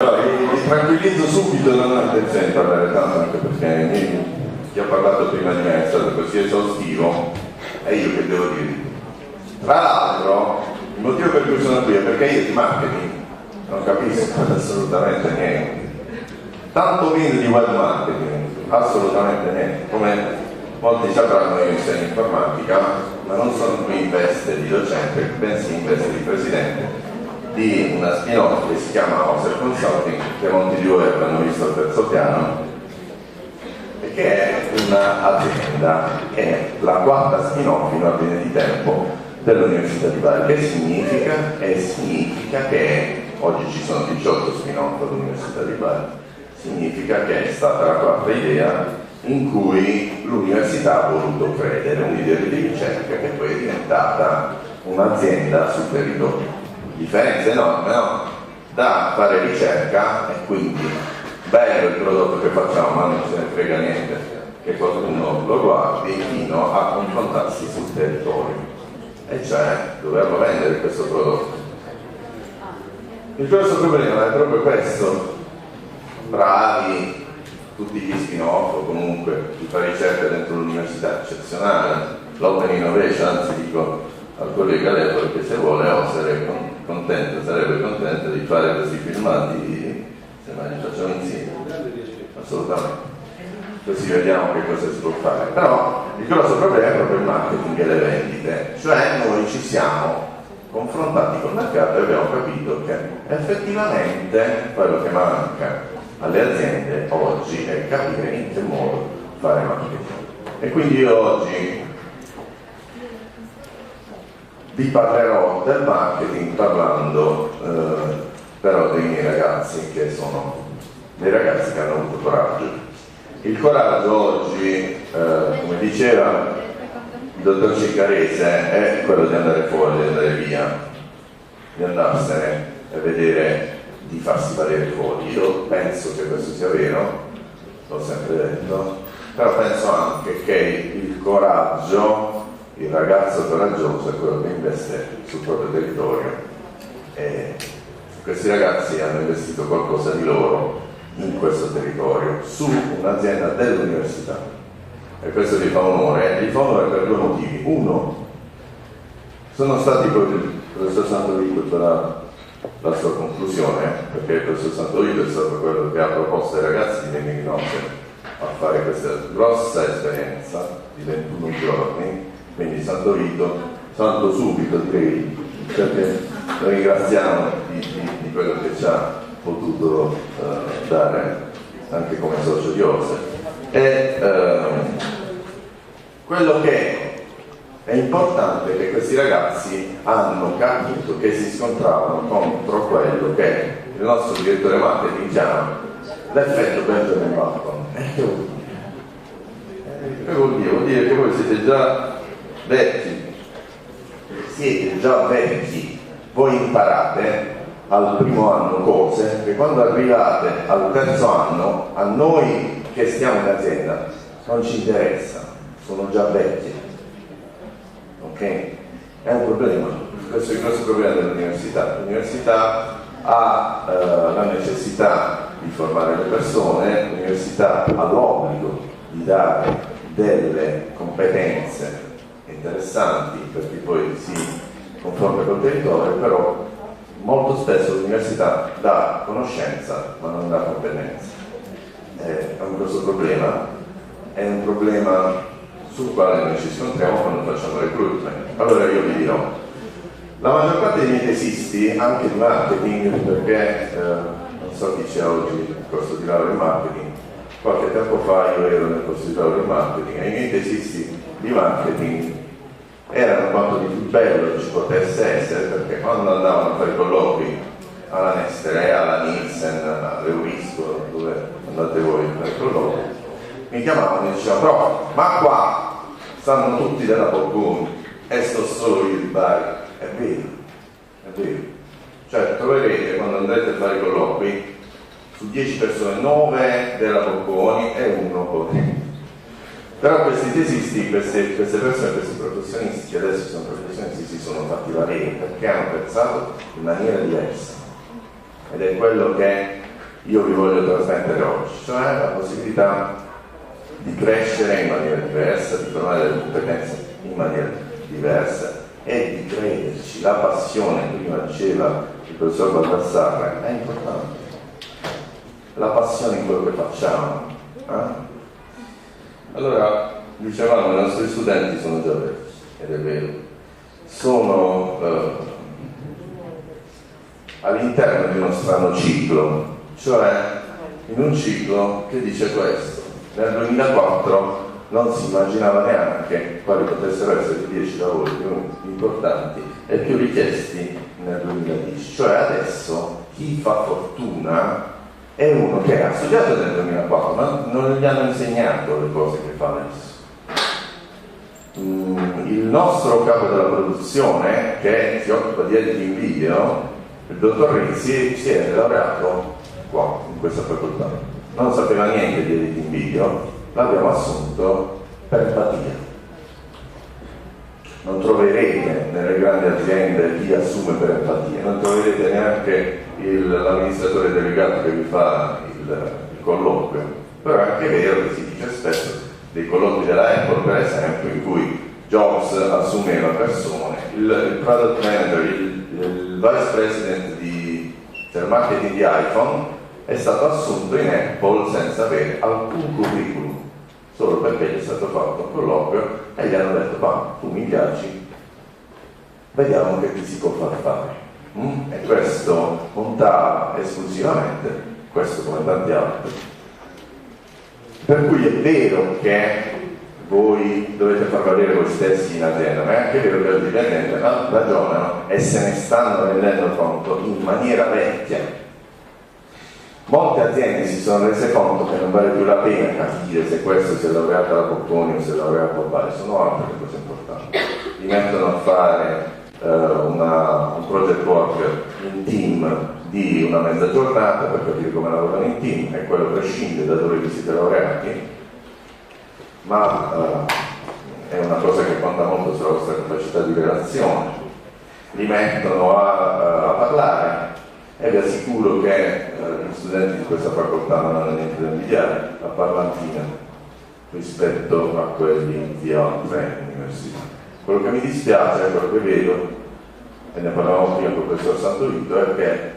Vi tranquillizzo subito, non ho intenzione di parlare tanto, anche perché chi ha parlato prima di me è stato così esaustivo, e io che devo dire? Tra l'altro, il motivo per cui sono qui è perché io di marketing non capisco assolutamente niente, tanto meno di web marketing, assolutamente niente. Come molti sapranno, io insegno informatica, ma non sono qui in veste di docente, bensì in veste di presidente di una spin-off che si chiama Oser Consulting, che molti di voi avranno visto al terzo piano, e che è un'azienda, è la quarta spin-off in ordine di tempo dell'Università di Bari. Che significa? Significa che oggi ci sono 18 spin-off all'Università di Bari, significa che è stata la quarta idea in cui l'università ha voluto credere, un'idea di ricerca che poi è diventata un'azienda sul territorio. Differenza enorme, no? Da fare ricerca, e quindi bello il prodotto che facciamo, ma non se ne frega niente che qualcuno lo guardi, fino a confrontarsi sul territorio, e cioè doverlo vendere questo prodotto. Il grosso problema è proprio questo: bravi tutti gli spin-off, o comunque chi fa ricerca dentro l'università, eccezionale, l'open innovation, anzi dico al collega Lepore che se vuole sarebbe contento di fare questi filmati, se mai li facciamo insieme, assolutamente, così vediamo che cosa si può fare. Però il grosso problema è proprio il marketing e le vendite, cioè noi ci siamo confrontati col mercato e abbiamo capito che effettivamente quello che manca alle aziende oggi è capire in che modo fare marketing. E quindi io oggi vi parlerò del marketing parlando però dei miei ragazzi, che sono dei ragazzi che hanno avuto coraggio. Il coraggio oggi, come diceva il dottor Ciccarese, è quello di andare fuori, di andare via, di andarsene e vedere, di farsi valere fuori. Io penso che questo sia vero, l'ho sempre detto, però penso anche che il coraggio, il ragazzo coraggioso, è quello che investe sul proprio territorio, e questi ragazzi hanno investito qualcosa di loro in questo territorio, su un'azienda dell'università, e questo gli fa onore per due motivi. Uno, sono stati poi il professor Santovito per la sua conclusione, perché il professor Santovito è stato quello che ha proposto ai ragazzi di Menignone a fare questa grossa esperienza di 21 giorni. Quindi santo subito direi, perché lo ringraziamo di quello che ci ha potuto dare anche come socio di Oser. E quello che è importante è che questi ragazzi hanno capito che si scontravano contro quello che il nostro direttore marketing chiama l'effetto Benjamin Button. Che vuol dire? Vuol dire che voi siete già vecchi, voi imparate al primo anno cose che quando arrivate al terzo anno, a noi che stiamo in azienda non ci interessa, sono già vecchi, ok? È un problema, questo è il grosso problema dell'università. L'università ha la necessità di formare le persone, l'università ha l'obbligo di dare delle competenze interessanti per chi poi si confronta col territorio, però molto spesso l'università dà conoscenza ma non dà competenza. È un grosso problema, è un problema sul quale noi ci scontriamo quando facciamo recruitment. Allora io vi dirò, la maggior parte dei miei tesisti, anche di marketing, perché non so chi c'è oggi nel corso di laurea in marketing, qualche tempo fa io ero nel corso di laurea in marketing, e i miei tesisti di marketing erano quanto di più bello ci potesse essere, perché quando andavano a fare i colloqui alla Nestlé, alla Nielsen, all'Eurisco, dove andate voi a fare i colloqui, mi chiamavano e dicevano: "Prof, ma qua stanno tutti della Bocconi e sto solo io di Bari". È vero, cioè troverete, quando andrete a fare i colloqui, su 10 persone 9 della Bocconi e 1 poi. Però questi tesisti, queste persone, questi professionisti, che adesso sono professionisti, si sono fatti valere perché hanno pensato in maniera diversa, ed è quello che io vi voglio trasmettere oggi, cioè la possibilità di crescere in maniera diversa, di formare delle competenze in maniera diversa e di crederci. La passione, prima diceva il professor Baldassarre, è importante. La passione in quello che facciamo. Allora, dicevamo, i nostri studenti sono già vecchi, ed è vero, sono all'interno di uno strano ciclo, cioè in un ciclo che dice questo: nel 2004 non si immaginava neanche quali potessero essere i 10 lavori più importanti e più richiesti nel 2010. Cioè adesso chi fa fortuna è uno che ha studiato nel 2004, ma non gli hanno insegnato le cose che fa adesso. Il nostro capo della produzione, che si occupa di editing video, il dottor Rizzi, si è laureato qua, in questa facoltà. Non sapeva niente di editing video, l'abbiamo assunto per empatia. Non troverete nelle grandi aziende chi assume per empatia, non troverete neanche l'amministratore delegato che vi fa il colloquio, però è anche vero che si dice spesso dei colloqui della Apple, per esempio, in cui Jobs assumeva persone, il product manager, il vice president del marketing di iPhone è stato assunto in Apple senza avere alcun curriculum, solo perché gli è stato fatto un colloquio e gli hanno detto: ma tu mi piaci, vediamo che ti si può far fare. E questo contava esclusivamente, questo come tanti altri. Per cui è vero che voi dovete far valere voi stessi in azienda, ma è anche vero che oggi le aziende ragionano e se ne stanno rendendo conto in maniera vecchia. Molte aziende si sono rese conto che non vale più la pena capire se questo si è laureato alla Bocconi o si è laureato a Bari, sono altre cose importanti. Li mettono a fare un project work in team di una mezza giornata per capire come lavorano in team, e quello prescinde da dove vi siete laureati, ma è una cosa che conta molto sulla vostra capacità di relazione. Li mettono a parlare e vi assicuro che gli studenti di questa facoltà non hanno niente da invidiare a Parlantina rispetto a quelli di altre università. Quello che mi dispiace, quello che vedo, e ne parlavamo prima con il professor Santovito, è che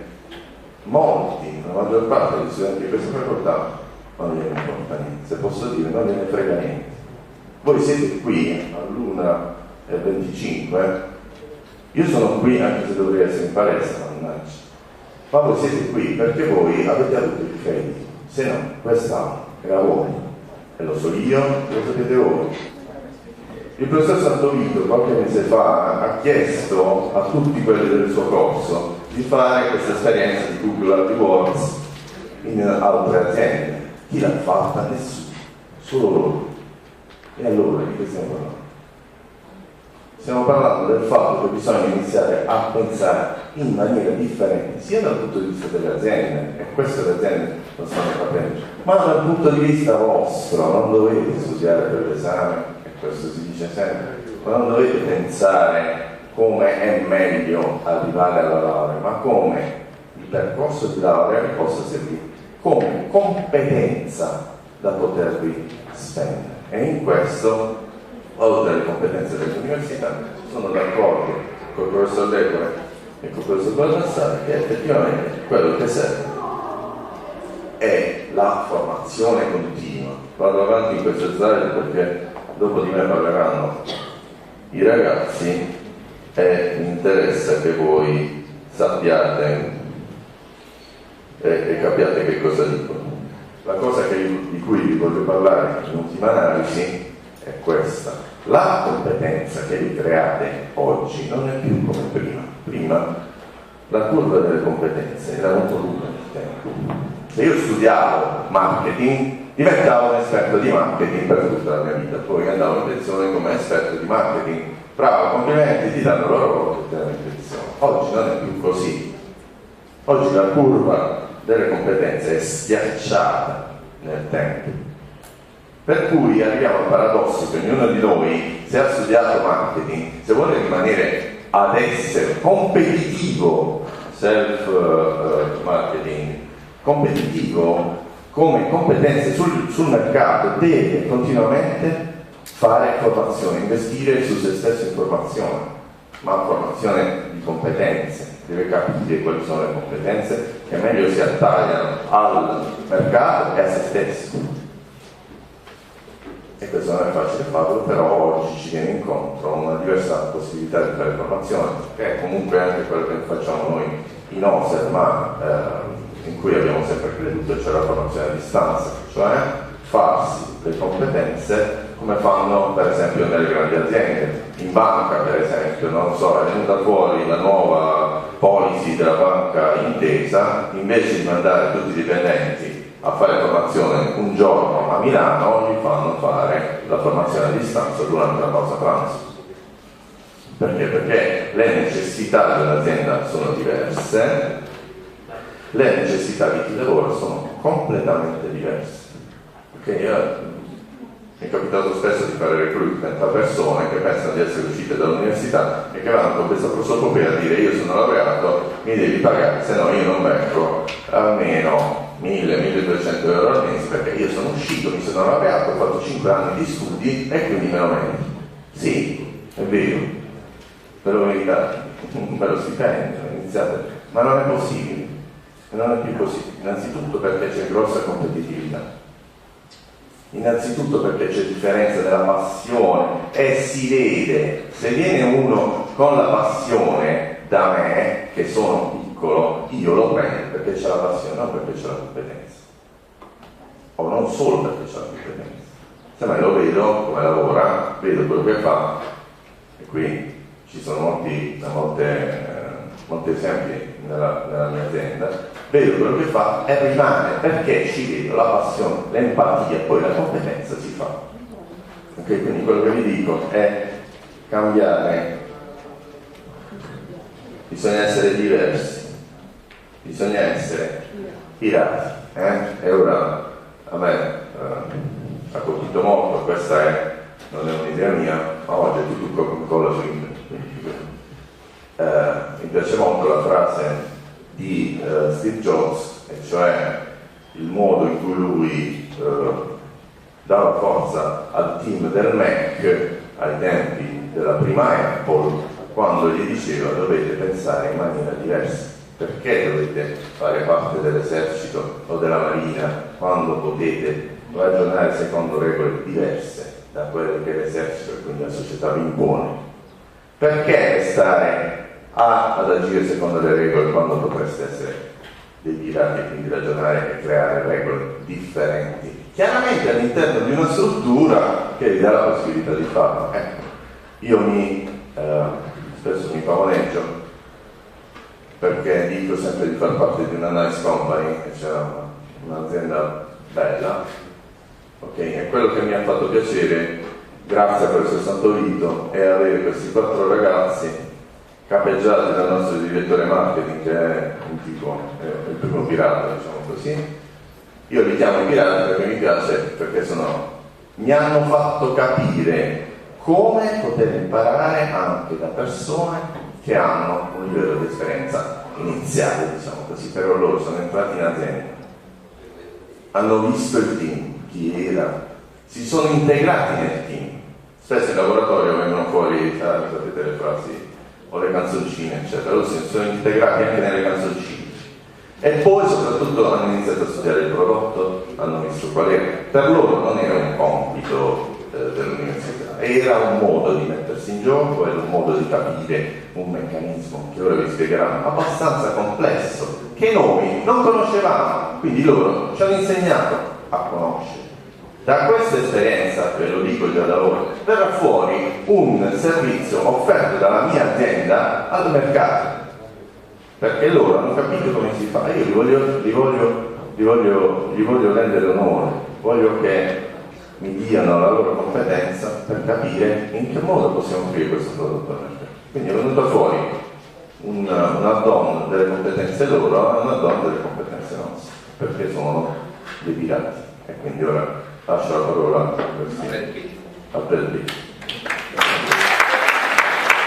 molti, la maggior parte degli studenti di questa facoltà non gliene importa niente, se posso dire, non gliene frega niente. Voi siete qui all'1:25, io sono qui anche se dovrei essere in palestra, mannaggia, ma voi siete qui perché voi avete avuto il credito, se no quest'anno era voi, e lo so io, lo sapete voi. Il professor Santovito qualche mese fa ha chiesto a tutti quelli del suo corso di fare questa esperienza di Google AdWords in altre aziende. Chi l'ha fatta? Nessuno, solo loro. E allora di che stiamo parlando? Stiamo parlando del fatto che bisogna iniziare a pensare in maniera differente, sia dal punto di vista delle aziende, e questo le aziende lo stanno capendo, ma dal punto di vista vostro. Non dovete studiare per l'esame, questo si dice sempre, ma non dovete pensare come è meglio arrivare alla laurea, ma come il percorso di laurea vi possa servire come competenza da potervi spendere. E in questo, oltre alle competenze dell'università, sono d'accordo con il professor Lepore e con il professor Baldassarre che effettivamente quello che serve è la formazione continua. Vado avanti in queste slide perché dopo di me parleranno i ragazzi e mi interessa che voi sappiate e capiate che cosa dicono. La cosa di cui vi voglio parlare in ultima analisi è questa: la competenza che vi create oggi non è più come prima. Prima la curva delle competenze era molto lunga nel tempo. Se io studiavo marketing, diventavo un esperto di marketing per tutta la mia vita, poi andavo in pensione come esperto di marketing. Bravo, complimenti, ti danno loro tutte le pensione. Oggi non è più così. Oggi la curva delle competenze è schiacciata nel tempo. Per cui arriviamo al paradosso che ognuno di noi, se ha studiato marketing, se vuole rimanere ad essere competitivo self marketing competitivo come competenze sul mercato deve continuamente fare formazione, investire su se stesso in formazione, ma formazione di competenze, deve capire quali sono le competenze che meglio si attagliano al mercato e a se stesso. E questo non è facile farlo, però oggi ci viene incontro una diversa possibilità di fare formazione, che è comunque anche quello che facciamo noi in OSER, ma in cui abbiamo sempre creduto, cioè la formazione a distanza, cioè farsi le competenze come fanno per esempio nelle grandi aziende. In banca, per esempio, non so, è venuta fuori la nuova policy della banca Intesa, invece di mandare tutti i dipendenti a fare formazione un giorno a Milano, gli fanno fare la formazione a distanza durante la pausa pranzo. Perché? Perché le necessità dell'azienda sono diverse, le necessità di chi lavora sono completamente diverse. Perché mi è capitato spesso di fare recruitment a persone che pensano di essere uscite dall'università e che vanno con questa prosopopea a dire: io sono laureato, mi devi pagare, se no io non vengo, almeno 1.000-1.200 euro al mese, perché io sono uscito, mi sono laureato, ho fatto 5 anni di studi e quindi me lo merito. Sì, è vero, ve lo meritate, un bello stipendio, iniziate, ma non è possibile, non è più possibile, innanzitutto perché c'è grossa competitività. Innanzitutto perché c'è differenza della passione e si vede, se viene uno con la passione da me, che sono piccolo, io lo prendo perché c'è la passione, non perché c'è la competenza, o non solo perché c'è la competenza. Se mai lo vedo come lavora, vedo quello che fa, e qui ci sono molti esempi nella mia azienda, vedo quello che fa e rimane, perché ci vedo la passione, l'empatia, poi la competenza si fa. Okay? Quindi quello che vi dico è cambiare, bisogna essere diversi, bisogna essere pirati. E ora a me ha colpito molto, questa non è un'idea mia, ma oggi è tutto Coca-Cola su internet. Mi piace molto la frase di Steve Jobs, e cioè il modo in cui lui dava forza al team del Mac ai tempi della prima Apple, quando gli diceva: dovete pensare in maniera diversa, perché dovete fare parte dell'esercito o della marina quando potete ragionare secondo regole diverse da quelle che l'esercito e quindi la società vi impone? Perché stare ad agire secondo le regole quando potreste essere dei pirati e quindi ragionare e creare regole differenti, chiaramente all'interno di una struttura che vi dà la possibilità di farlo? Io spesso mi pavoneggio perché dico sempre di far parte di una nice company, e c'è un'azienda bella, ok? E quello che mi ha fatto piacere, grazie a questo Santo Vito, è avere questi 4 ragazzi capeggiati dal nostro direttore marketing, che è un tipo, è il primo pirata, diciamo così. Io li chiamo pirati perché mi piace, perché mi hanno fatto capire come poter imparare anche da persone che hanno un livello di esperienza iniziale, diciamo così, però loro sono entrati in azienda, hanno visto il team, chi era, si sono integrati nel team. Spesso in laboratorio vengono fuori, sapete le frasi o le canzoncine, eccetera, loro si sono integrati anche nelle canzoncine. E poi soprattutto hanno iniziato a studiare il prodotto, hanno visto qual era. Per loro non era un compito dell'università, era un modo di mettersi in gioco, era un modo di capire un meccanismo che ora vi spiegheranno, abbastanza complesso, che noi non conoscevamo, quindi loro ci hanno insegnato a conoscere. Da questa esperienza, ve lo dico già da ora, verrà fuori un servizio offerto dalla mia azienda al mercato, perché loro hanno capito come si fa. Io gli voglio rendere onore, voglio che mi diano la loro competenza per capire in che modo possiamo offrire questo prodotto al mercato. Quindi è venuto fuori un add-on delle competenze loro e un add-on delle competenze nostre, perché sono dei pirati. E quindi ora lascio la parola a Brad Pitt.